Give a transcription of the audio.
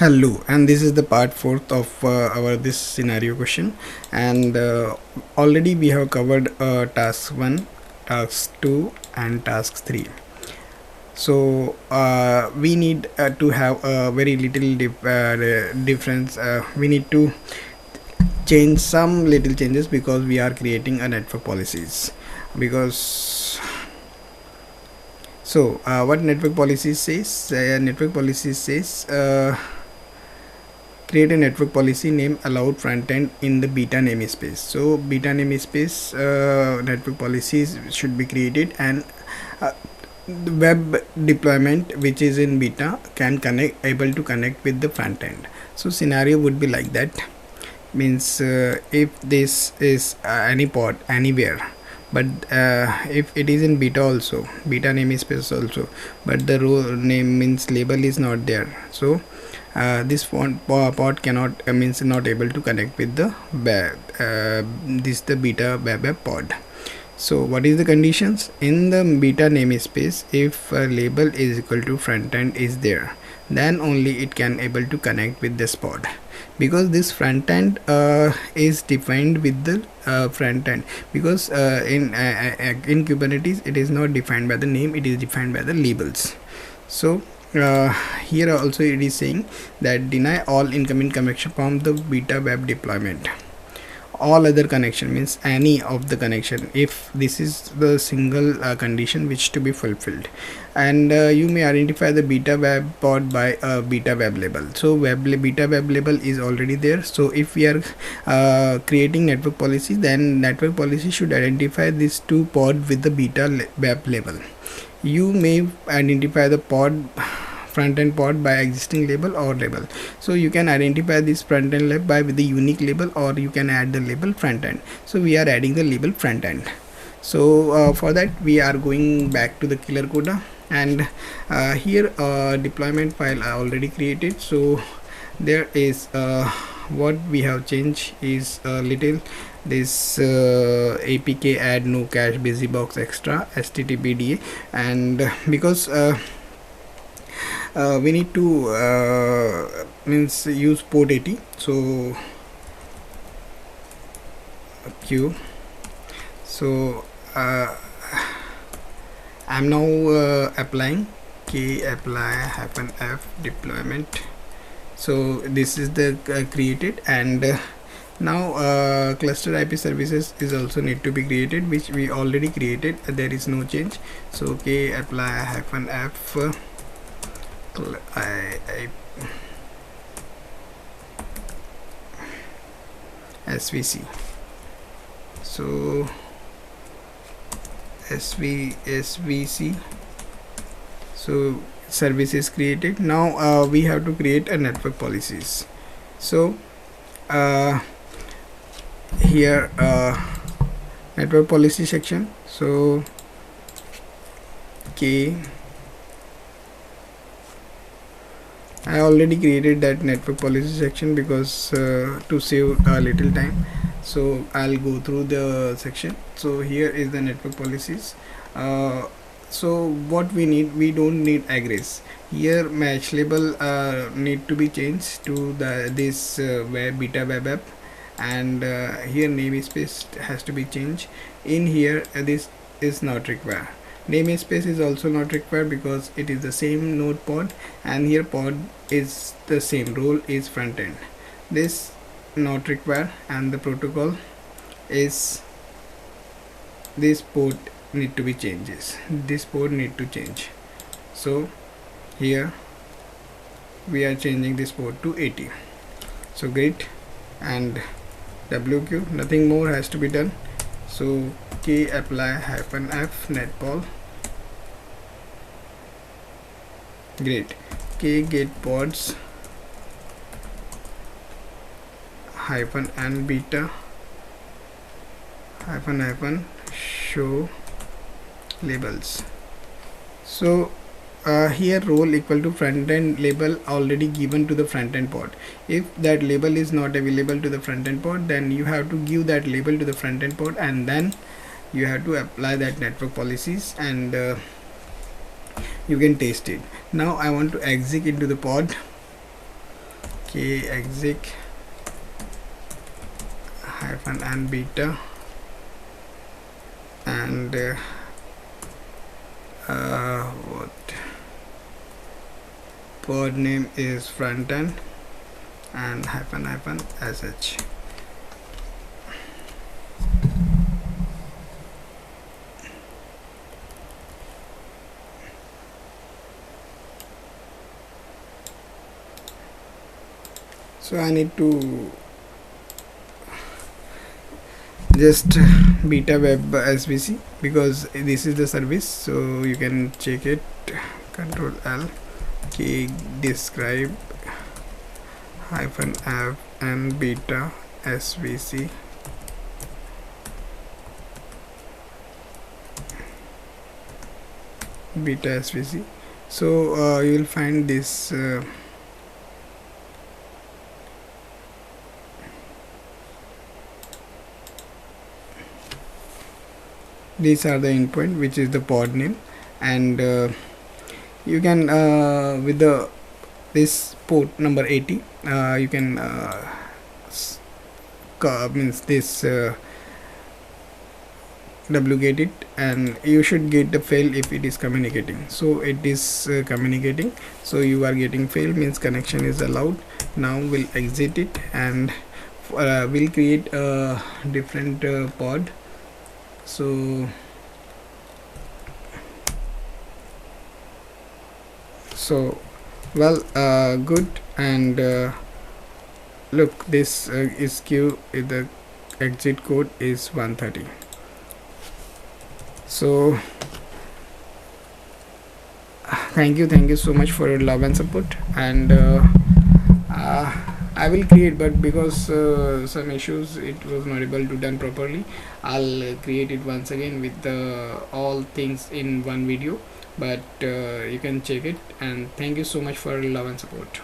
Hello, and this is the part 4th of our this scenario question, and already we have covered task 1, task 2 and task 3. So we need to have a very little difference. We need to change some little changes because we are creating a network policies. Because so what network policy says, create a network policy name allowed frontend in the beta namespace. So beta namespace network policies should be created, and the web deployment which is in beta can able to connect with the front end. So scenario would be like that. Means if this is any pod anywhere, but if it is in beta also, beta namespace also, but the role name means label is not there, so this pod cannot means not able to connect with the the beta web pod. So what is the conditions in the beta namespace? If label is equal to front end is there, then only it can able to connect with this pod, because this front end is defined with the front end, because in Kubernetes it is not defined by the name, it is defined by the labels. So here also it is saying that deny all incoming connection from the beta web deployment. All other connection means any of the connection, if this is the single condition which to be fulfilled. And you may identify the beta web pod by a beta web label. So beta web label is already there. So if we are creating network policy, then network policy should identify these two pod with the beta web label. You may identify the front-end pod by existing label or label. So you can identify this front-end label by with the unique label, or you can add the label front-end. So we are adding the label front-end. So for that we are going back to the killer coda, and here deployment file I already created. So there is what we have changed is a little this apk add no cache busybox extra httpda, and because we need to means use port 80. So q. So I'm now applying k apply -f deployment. So this is the created, and now cluster IP services is also need to be created, which we already created. There is no change. So k apply -f svc. So svc. So service is created. Now we have to create a network policies. So here network policy section. So k, I already created that network policy section because to save a little time. So I'll go through the section. So here is the network policies. So what we need, we don't need Ingress. Here match label need to be changed to this beta web app, and here namespace has to be changed. In here this is not required. Namespace is also not required because it is the same node pod, and here pod is the same, role is front end. This not required, and the protocol is this port need to be changes. This port need to change. So here we are changing this port to 80. So great, and wq, nothing more has to be done. So k apply -f netpol. Great. K get pods -n beta -, show labels. So here role equal to front end label already given to the front end pod. If that label is not available to the front end pod, then you have to give that label to the front end pod, and then you have to apply that network policies, and you can taste it. Now I want to exit into the pod. kexec -n beta, and what pod name is frontend, and --sh. So I need to just beta web svc because this is the service, so you can check it. Control L, k describe -f and beta svc, so you will find this these are the endpoint, which is the pod name, and you can with this port number 80 you can means this wget it, and you should get the fail if it is communicating. So it is communicating, so you are getting fail, means connection is allowed. Now we'll exit it, and we'll create a different pod. So well, good, and look, this is queue, the exit code is 130. So thank you so much for your love and support, and I will create, but because some issues it was not able to done properly, I'll create it once again with all things in one video, but you can check it, and thank you so much for your love and support.